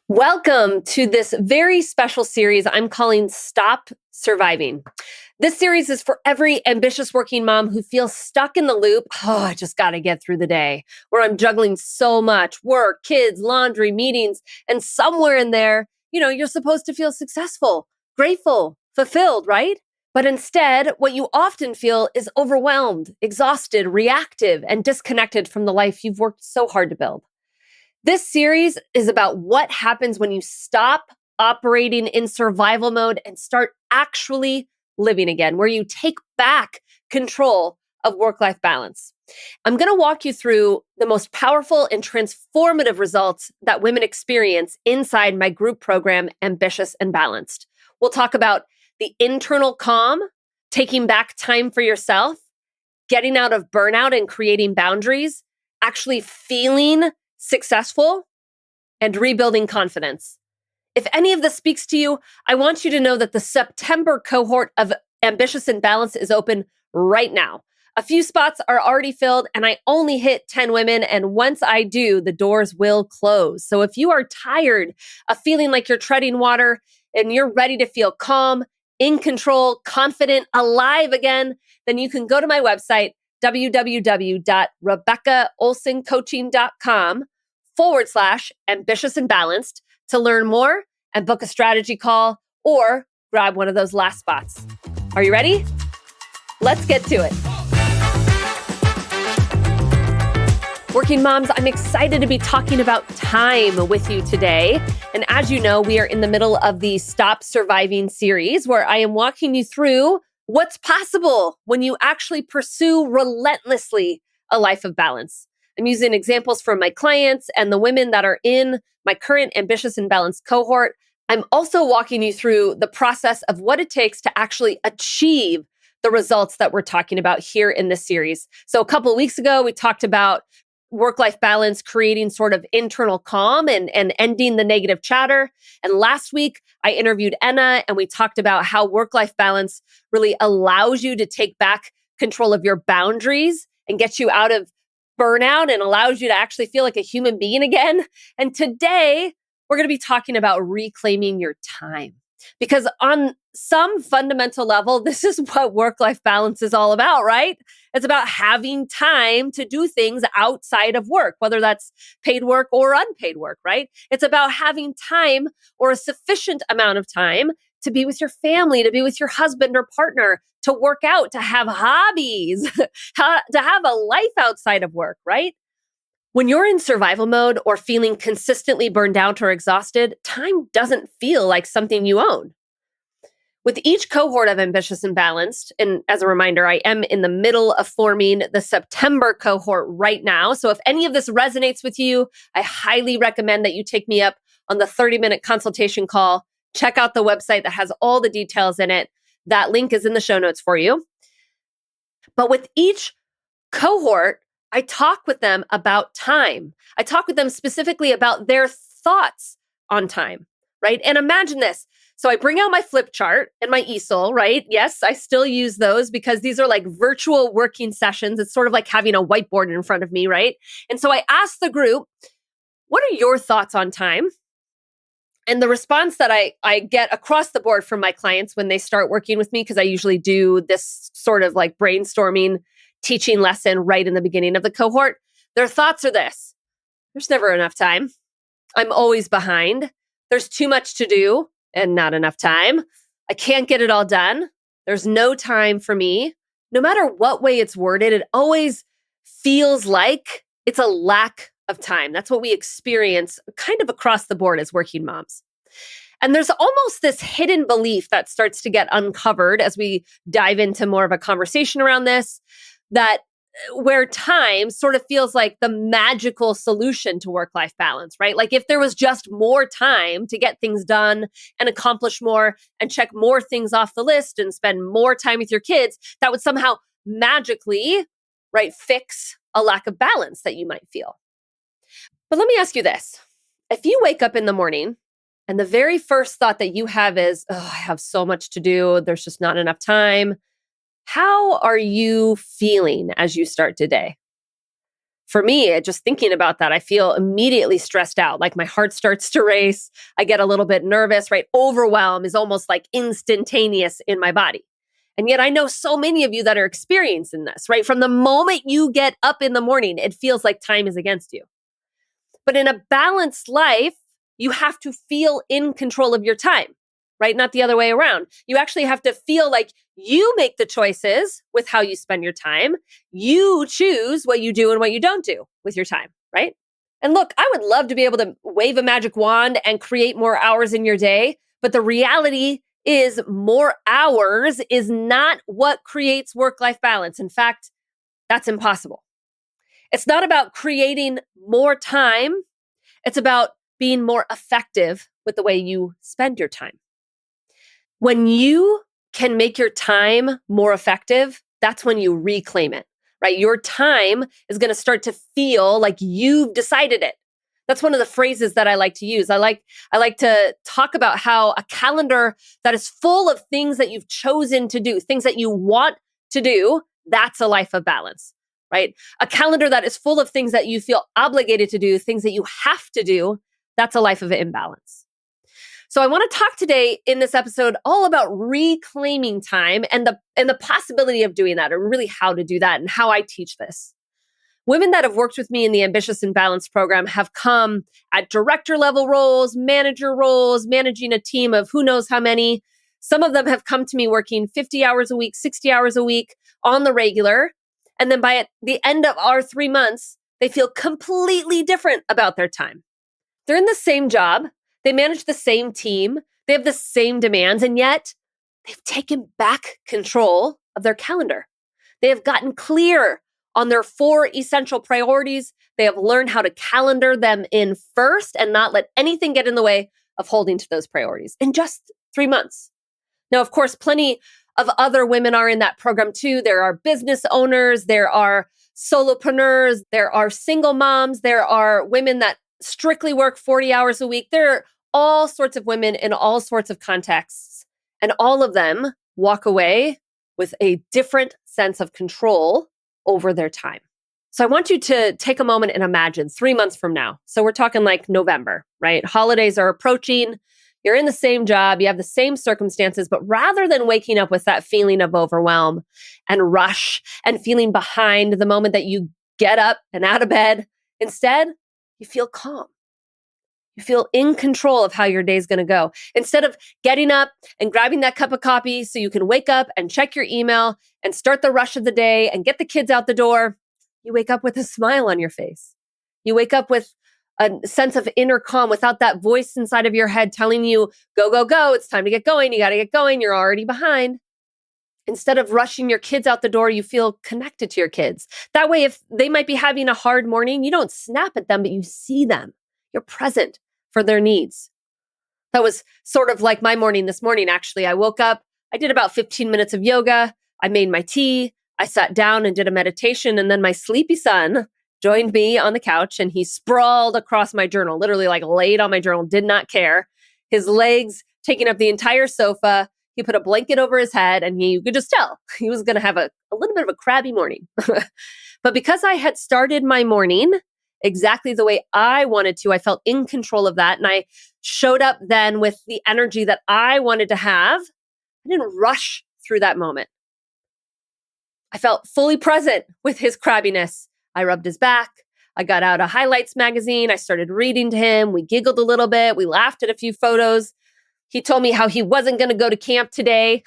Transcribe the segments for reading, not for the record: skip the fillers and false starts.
Welcome to this very special series I'm calling Stop Surviving. This series is for every ambitious working mom who feels stuck in the loop. Oh, I just got to get through the day where I'm juggling so much work, kids, laundry, meetings, and somewhere in there, you're supposed to feel successful, grateful, fulfilled, right? But instead, what you often feel is overwhelmed, exhausted, reactive, and disconnected from the life you've worked so hard to build. This series is about what happens when you stop operating in survival mode and start actually living again, where you take back control of work life balance. I'm going to walk you through the most powerful and transformative results that women experience inside my group program, Ambitious and Balanced. We'll talk about the internal calm, taking back time for yourself, getting out of burnout and creating boundaries, actually feeling successful, and rebuilding confidence. If any of this speaks to you, I want you to know that the September cohort of Ambitious and Balanced is open right now. A few spots are already filled, and I only hit 10 women. And once I do, the doors will close. So if you are tired of feeling like you're treading water and you're ready to feel calm, in control, confident, alive again, then you can go to my website, www.rebeccaolsoncoaching.com/ambitious and balanced to learn more and book a strategy call or grab one of those last spots. Are you ready? Let's get to it. Working moms, I'm excited to be talking about time with you today. And as you know, we are in the middle of the Stop Surviving series where I am walking you through what's possible when you actually pursue relentlessly a life of balance. I'm using examples from my clients and the women that are in my current Ambitious and Balanced cohort. I'm also walking you through the process of what it takes to actually achieve the results that we're talking about here in this series. So a couple of weeks ago, we talked about work-life balance, creating sort of internal calm and ending the negative chatter. And last week, I interviewed Enna and we talked about how work-life balance really allows you to take back control of your boundaries and get you out of burnout and allows you to actually feel like a human being again. And today, we're going to be talking about reclaiming your time. Because on some fundamental level, this is what work-life balance is all about, right? It's about having time to do things outside of work, whether that's paid work or unpaid work, right? It's about having time or a sufficient amount of time to be with your family, to be with your husband or partner, to work out, to have hobbies, to have a life outside of work, right? When you're in survival mode or feeling consistently burned out or exhausted, time doesn't feel like something you own. With each cohort of Ambitious and Balanced, and as a reminder, I am in the middle of forming the September cohort right now. So if any of this resonates with you, I highly recommend that you take me up on the 30-minute consultation call. Check out the website that has all the details in it. That link is in the show notes for you. But with each cohort, I talk with them about time. I talk with them specifically about their thoughts on time, right? And imagine this. So I bring out my flip chart and my easel, right? Yes, I still use those because these are like virtual working sessions. It's sort of like having a whiteboard in front of me, right? And so I ask the group, what are your thoughts on time? And the response that I get across the board from my clients when they start working with me, because I usually do this sort of like brainstorming teaching lesson right in the beginning of the cohort, their thoughts are this: there's never enough time. I'm always behind. There's too much to do and not enough time. I can't get it all done. There's no time for me. No matter what way it's worded, it always feels like it's a lack of time. That's what we experience kind of across the board as working moms. And there's almost this hidden belief that starts to get uncovered as we dive into more of a conversation around this, that where time sort of feels like the magical solution to work-life balance, right? Like if there was just more time to get things done and accomplish more and check more things off the list and spend more time with your kids, that would somehow magically, right, fix a lack of balance that you might feel. But let me ask you this. If you wake up in the morning and the very first thought that you have is, oh, I have so much to do, there's just not enough time, how are you feeling as you start today? For me, just thinking about that, I feel immediately stressed out. Like my heart starts to race. I get a little bit nervous, right? Overwhelm is almost like instantaneous in my body. And yet I know so many of you that are experiencing this, right? From the moment you get up in the morning, it feels like time is against you. But in a balanced life, you have to feel in control of your time, right? Not the other way around. You actually have to feel like you make the choices with how you spend your time. You choose what you do and what you don't do with your time, right? And look, I would love to be able to wave a magic wand and create more hours in your day. But the reality is, more hours is not what creates work life balance. In fact, that's impossible. It's not about creating more time. It's about being more effective with the way you spend your time. When you can make your time more effective, that's when you reclaim it, right? Your time is going to start to feel like you've decided it. That's one of the phrases that I like to use. I like to talk about how a calendar that is full of things that you've chosen to do, things that you want to do, that's a life of balance, right? A calendar that is full of things that you feel obligated to do, things that you have to do, that's a life of imbalance. So I want to talk today in this episode all about reclaiming time and the possibility of doing that, and really how to do that and how I teach this. Women that have worked with me in the Ambitious and Balanced program have come at director level roles, manager roles, managing a team of who knows how many. Some of them have come to me working 50 hours a week, 60 hours a week on the regular. And then by the end of our 3 months, they feel completely different about their time. They're in the same job. They manage the same team. They have the same demands. And yet they've taken back control of their calendar. They have gotten clear on their 4 essential priorities. They have learned how to calendar them in first and not let anything get in the way of holding to those priorities in just 3 months. Now, of course, plenty of other women are in that program too. There are business owners, there are solopreneurs, there are single moms, there are women that strictly work 40 hours a week. There are all sorts of women in all sorts of contexts, and all of them walk away with a different sense of control over their time. So I want you to take a moment and imagine 3 months from now. So we're talking like November, right? Holidays are approaching. You're in the same job, you have the same circumstances, but rather than waking up with that feeling of overwhelm and rush and feeling behind the moment that you get up and out of bed, instead, you feel calm. You feel in control of how your day is going to go. Instead of getting up and grabbing that cup of coffee so you can wake up and check your email and start the rush of the day and get the kids out the door, you wake up with a smile on your face. You wake up with a sense of inner calm without that voice inside of your head telling you, go, go, go. It's time to get going. You got to get going. You're already behind. Instead of rushing your kids out the door, you feel connected to your kids. That way, if they might be having a hard morning, you don't snap at them, but you see them. You're present for their needs. That was sort of like my morning this morning, actually. I woke up, I did about 15 minutes of yoga. I made my tea. I sat down and did a meditation. And then my sleepy son joined me on the couch and he sprawled across my journal, literally like laid on my journal, did not care. His legs taking up the entire sofa. He put a blanket over his head and you could just tell he was going to have a little bit of a crabby morning. But because I had started my morning exactly the way I wanted to, I felt in control of that. And I showed up then with the energy that I wanted to have. I didn't rush through that moment. I felt fully present with his crabbiness. I rubbed his back. I got out a highlights magazine. I started reading to him. We giggled a little bit. We laughed at a few photos. He told me how he wasn't going to go to camp today.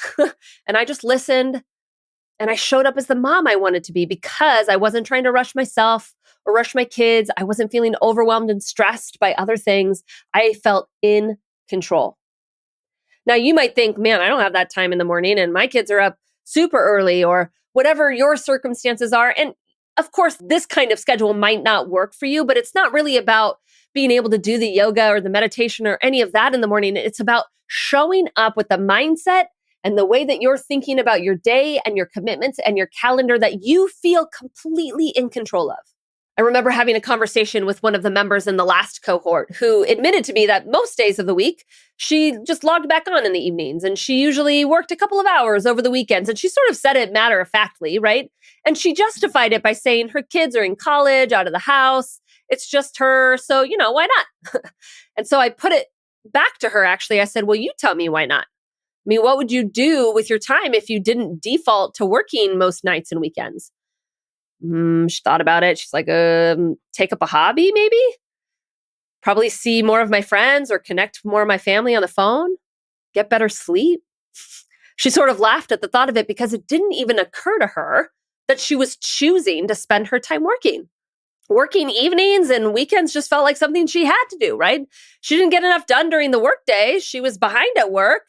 And I just listened. And I showed up as the mom I wanted to be because I wasn't trying to rush myself or rush my kids. I wasn't feeling overwhelmed and stressed by other things. I felt in control. Now, you might think, man, I don't have that time in the morning and my kids are up super early or whatever your circumstances are. And of course, this kind of schedule might not work for you, but it's not really about being able to do the yoga or the meditation or any of that in the morning. It's about showing up with the mindset and the way that you're thinking about your day and your commitments and your calendar that you feel completely in control of. I remember having a conversation with one of the members in the last cohort who admitted to me that most days of the week, she just logged back on in the evenings and she usually worked a couple of hours over the weekends. And she sort of said it matter of factly, right? And she justified it by saying her kids are in college, out of the house. It's just her. So, why not? And so I put it back to her, actually. I said, well, you tell me why not. I mean, what would you do with your time if you didn't default to working most nights and weekends? She thought about it. She's like, take up a hobby, maybe? Probably see more of my friends or connect more of my family on the phone, get better sleep. She sort of laughed at the thought of it because it didn't even occur to her that she was choosing to spend her time working. Working evenings and weekends just felt like something she had to do, right? She didn't get enough done during the workday. She was behind at work.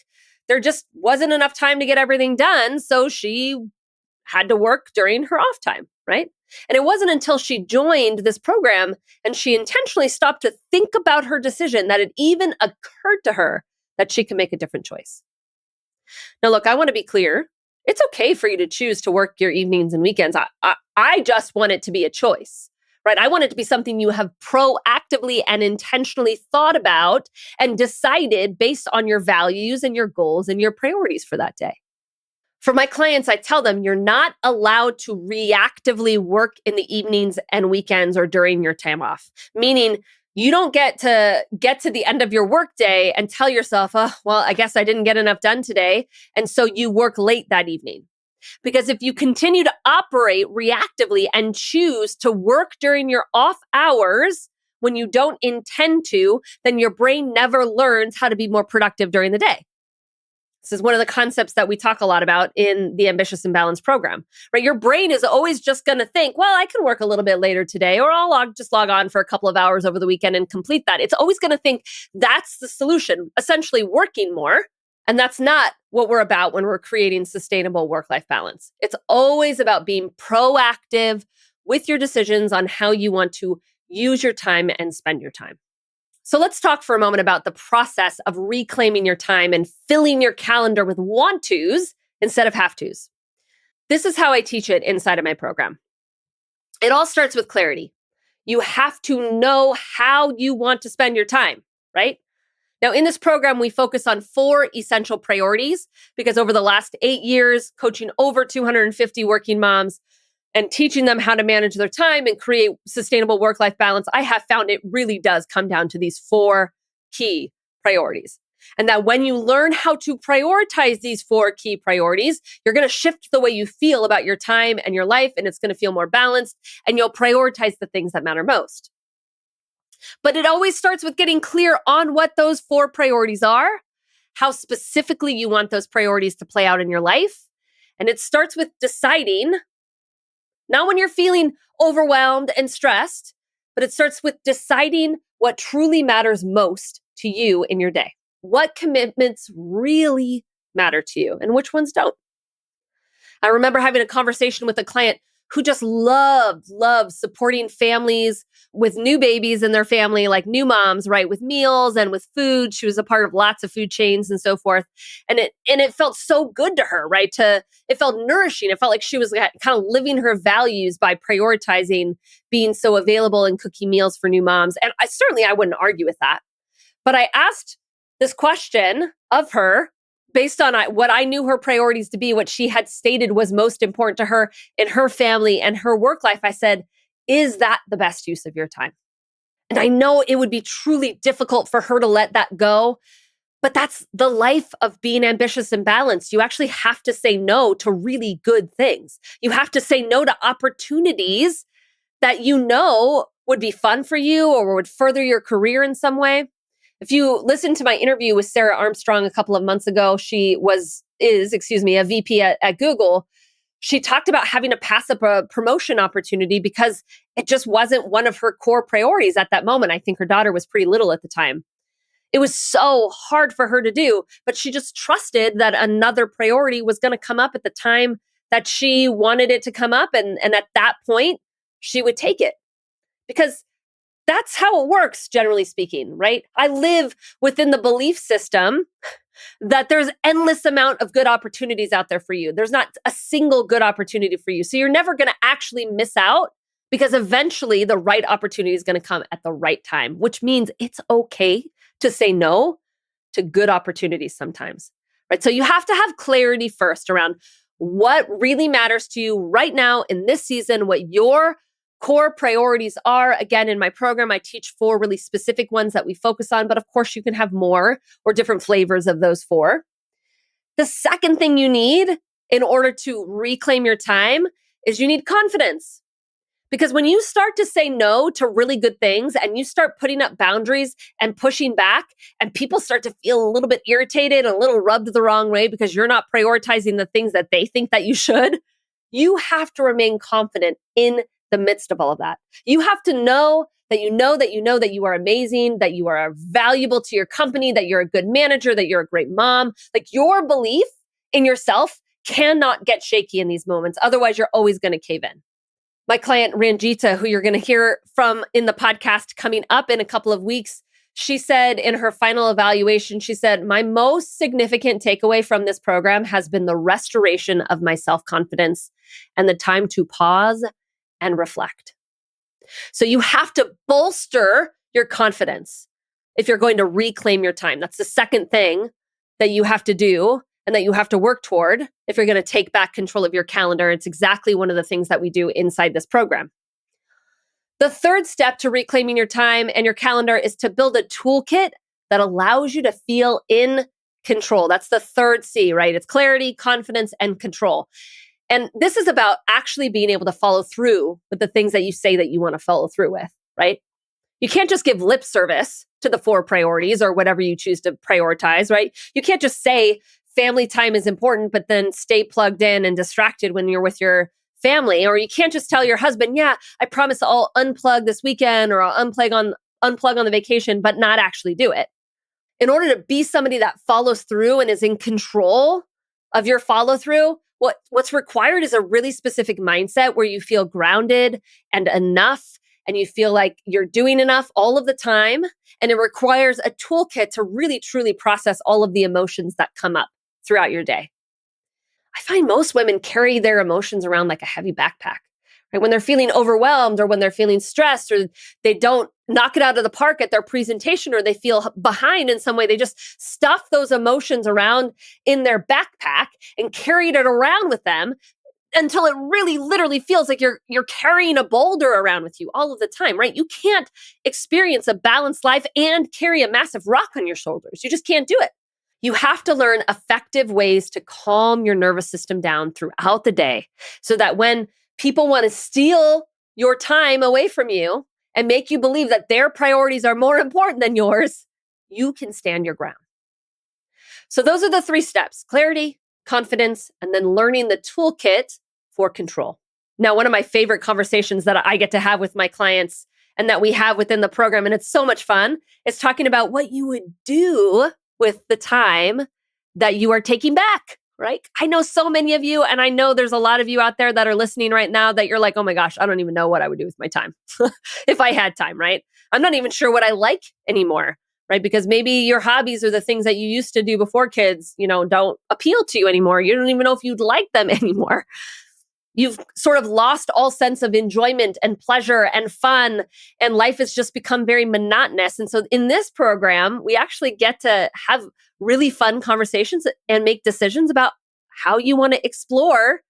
There just wasn't enough time to get everything done. So she had to work during her off time, right? And it wasn't until she joined this program and she intentionally stopped to think about her decision that it even occurred to her that she can make a different choice. Now, look, I want to be clear. It's okay for you to choose to work your evenings and weekends. I just want it to be a choice, right? I want it to be something you have proactively and intentionally thought about and decided based on your values and your goals and your priorities for that day. For my clients, I tell them you're not allowed to reactively work in the evenings and weekends or during your time off, meaning you don't get to the end of your workday and tell yourself, oh, well, I guess I didn't get enough done today. And so you work late that evening. Because if you continue to operate reactively and choose to work during your off hours when you don't intend to, then your brain never learns how to be more productive during the day. This is one of the concepts that we talk a lot about in the Ambitious and Balanced program, right? Your brain is always just going to think, well, I can work a little bit later today, or I'll just log on for a couple of hours over the weekend and complete that. It's always going to think that's the solution, essentially working more. And that's not what we're about when we're creating sustainable work-life balance. It's always about being proactive with your decisions on how you want to use your time and spend your time. So let's talk for a moment about the process of reclaiming your time and filling your calendar with want tos instead of have tos. This is how I teach it inside of my program. It all starts with clarity. You have to know how you want to spend your time, right? Now, in this program, we focus on 4 essential priorities because over the last 8 years, coaching over 250 working moms, and teaching them how to manage their time and create sustainable work-life balance, I have found it really does come down to these 4 key priorities. And that when you learn how to prioritize these 4 key priorities, you're going to shift the way you feel about your time and your life, and it's going to feel more balanced, and you'll prioritize the things that matter most. But it always starts with getting clear on what those 4 priorities are, how specifically you want those priorities to play out in your life. And it starts with deciding, not when you're feeling overwhelmed and stressed, but it starts with deciding what truly matters most to you in your day. What commitments really matter to you and which ones don't. I remember having a conversation with a client who just loved supporting families with new babies in their family, like new moms, right? With meals and with food. She was a part of lots of food chains and so forth. And it felt so good to her, right? It felt nourishing. It felt like she was kind of living her values by prioritizing being so available and cooking meals for new moms. And I wouldn't argue with that. But I asked this question of her based on what I knew her priorities to be, what she had stated was most important to her in her family and her work life. I said, is that the best use of your time? And I know it would be truly difficult for her to let that go, but that's the life of being ambitious and balanced. You actually have to say no to really good things. You have to say no to opportunities that you know would be fun for you or would further your career in some way. If you listen to my interview with Sarah Armstrong a couple of months ago, she is a VP at Google. She talked about having to pass up a promotion opportunity because it just wasn't one of her core priorities at that moment. I think her daughter was pretty little at the time. It was so hard for her to do, but she just trusted that another priority was going to come up at the time that she wanted it to come up. And at that point, she would take it because that's how it works, generally speaking, right? I live within the belief system that there's endless amount of good opportunities out there for you. There's not a single good opportunity for you. So you're never going to actually miss out because eventually the right opportunity is going to come at the right time, which means it's okay to say no to good opportunities sometimes, right? So you have to have clarity first around what really matters to you right now in this season, what your core priorities are. Again, in my program, I teach 4 really specific ones that we focus on, but of course you can have more or different flavors of those 4. The second thing you need in order to reclaim your time is you need confidence. Because when you start to say no to really good things and you start putting up boundaries and pushing back, and people start to feel a little bit irritated, a little rubbed the wrong way because you're not prioritizing the things that they think that you should, you have to remain confident in the midst of all of that. You have to know that you know that you know that you are amazing, that you are valuable to your company, that you're a good manager, that you're a great mom. Like your belief in yourself cannot get shaky in these moments. Otherwise, you're always going to cave in. My client Ranjita, who you're going to hear from in the podcast coming up in a couple of weeks, she said in her final evaluation, she said, my most significant takeaway from this program has been the restoration of my self-confidence and the time to pause and reflect. So you have to bolster your confidence if you're going to reclaim your time. That's the second thing that you have to do and that you have to work toward if you're going to take back control of your calendar. It's exactly one of the things that we do inside this program. The third step to reclaiming your time and your calendar is to build a toolkit that allows you to feel in control. That's the third C, right? It's clarity, confidence, and control. And this is about actually being able to follow through with the things that you say that you want to follow through with, right? You can't just give lip service to the 4 priorities or whatever you choose to prioritize, right? You can't just say family time is important, but then stay plugged in and distracted when you're with your family. Or you can't just tell your husband, yeah, I promise I'll unplug this weekend or I'll unplug on the vacation, but not actually do it. In order to be somebody that follows through and is in control of your follow through, what's required is a really specific mindset where you feel grounded and enough and you feel like you're doing enough all of the time. And it requires a toolkit to really, truly process all of the emotions that come up throughout your day. I find most women carry their emotions around like a heavy backpack, right? When they're feeling overwhelmed or when they're feeling stressed or they don't knock it out of the park at their presentation or they feel behind in some way, they just stuff those emotions around in their backpack and carried it around with them until it really literally feels like you're carrying a boulder around with you all of the time, right? You can't experience a balanced life and carry a massive rock on your shoulders. You just can't do it. You have to learn effective ways to calm your nervous system down throughout the day so that when people want to steal your time away from you and make you believe that their priorities are more important than yours, you can stand your ground. So those are the 3 steps: clarity, confidence, and then learning the toolkit for control. Now, one of my favorite conversations that I get to have with my clients and that we have within the program, and it's so much fun, is talking about what you would do with the time that you are taking back, right? I know so many of you, and I know there's a lot of you out there that are listening right now that you're like, oh my gosh, I don't even know what I would do with my time if I had time, right? I'm not even sure what I like anymore, right? Because maybe your hobbies or the things that you used to do before kids, don't appeal to you anymore. You don't even know if you'd like them anymore. You've sort of lost all sense of enjoyment and pleasure and fun, and life has just become very monotonous. And so in this program, we actually get to have really fun conversations and make decisions about how you want to explore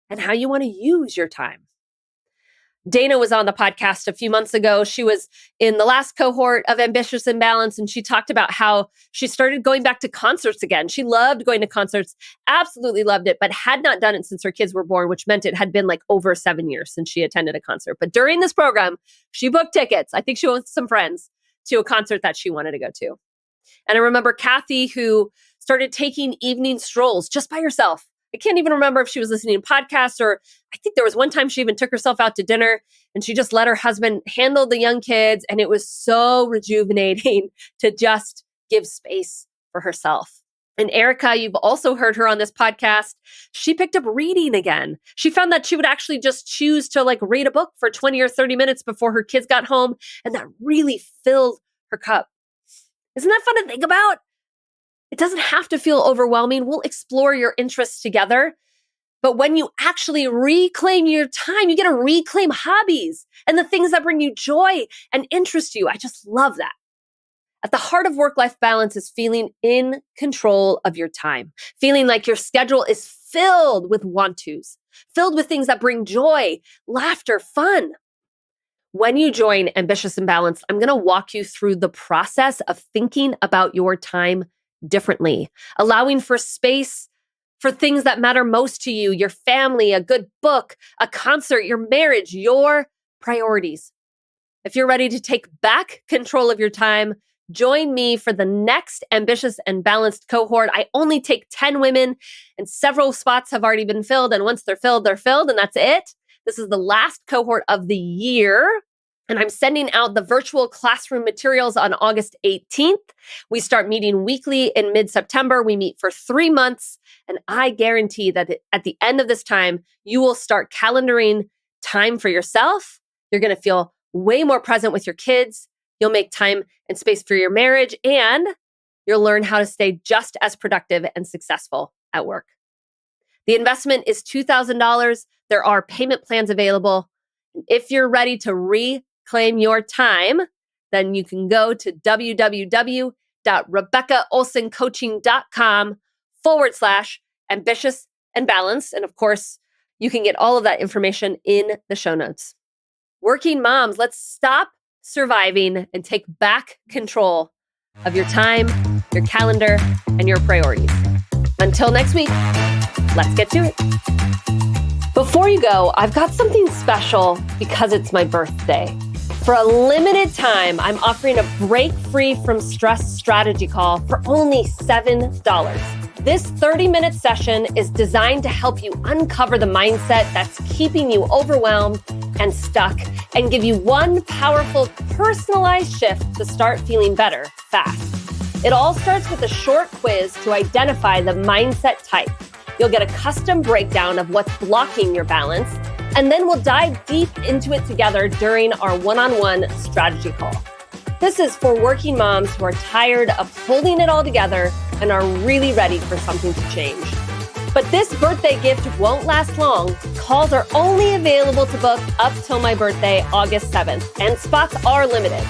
and how you want to use your time. Dana was on the podcast a few months ago. She was in the last cohort of Ambitious and Balanced, and she talked about how she started going back to concerts again. She loved going to concerts, absolutely loved it, but had not done it since her kids were born, which meant it had been like over 7 years since she attended a concert. But during this program, she booked tickets. I think she went with some friends to a concert that she wanted to go to. And I remember Kathy, who started taking evening strolls just by herself. I can't even remember if she was listening to podcasts, or I think there was one time she even took herself out to dinner and she just let her husband handle the young kids. And it was so rejuvenating to just give space for herself. And Erica, you've also heard her on this podcast. She picked up reading again. She found that she would actually just choose to read a book for 20 or 30 minutes before her kids got home. And that really filled her cup. Isn't that fun to think about? It doesn't have to feel overwhelming. We'll explore your interests together. But when you actually reclaim your time, you get to reclaim hobbies and the things that bring you joy and interest you. I just love that. At the heart of work-life balance is feeling in control of your time, feeling like your schedule is filled with want-tos, filled with things that bring joy, laughter, fun. When you join Ambitious and Balanced, I'm going to walk you through the process of thinking about your time differently, allowing for space for things that matter most to you, your family, a good book, a concert, your marriage, your priorities. If you're ready to take back control of your time, join me for the next Ambitious and Balanced cohort. I only take 10 women, and several spots have already been filled. And once they're filled, and that's it. This is the last cohort of the year. And I'm sending out the virtual classroom materials on August 18th. We start meeting weekly in mid-September. We meet for 3 months. And I guarantee that at the end of this time, you will start calendaring time for yourself. You're going to feel way more present with your kids. You'll make time and space for your marriage, and you'll learn how to stay just as productive and successful at work. The investment is $2,000. There are payment plans available. If you're ready to reclaim your time, then you can go to www.rebeccaolsoncoaching.com/ambitious and balanced. And of course, you can get all of that information in the show notes. Working moms, let's stop surviving and take back control of your time, your calendar, and your priorities. Until next week, let's get to it. Before you go, I've got something special because it's my birthday. For a limited time, I'm offering a break-free from stress strategy call for only $7. This 30-minute session is designed to help you uncover the mindset that's keeping you overwhelmed and stuck, and give you one powerful, personalized shift to start feeling better fast. It all starts with a short quiz to identify the mindset type. You'll get a custom breakdown of what's blocking your balance, and then we'll dive deep into it together during our one-on-one strategy call. This is for working moms who are tired of holding it all together and are really ready for something to change. But this birthday gift won't last long. Calls are only available to book up till my birthday, August 7th, and spots are limited.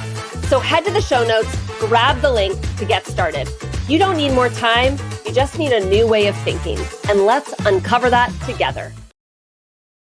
So head to the show notes, grab the link to get started. You don't need more time, you just need a new way of thinking. And let's uncover that together.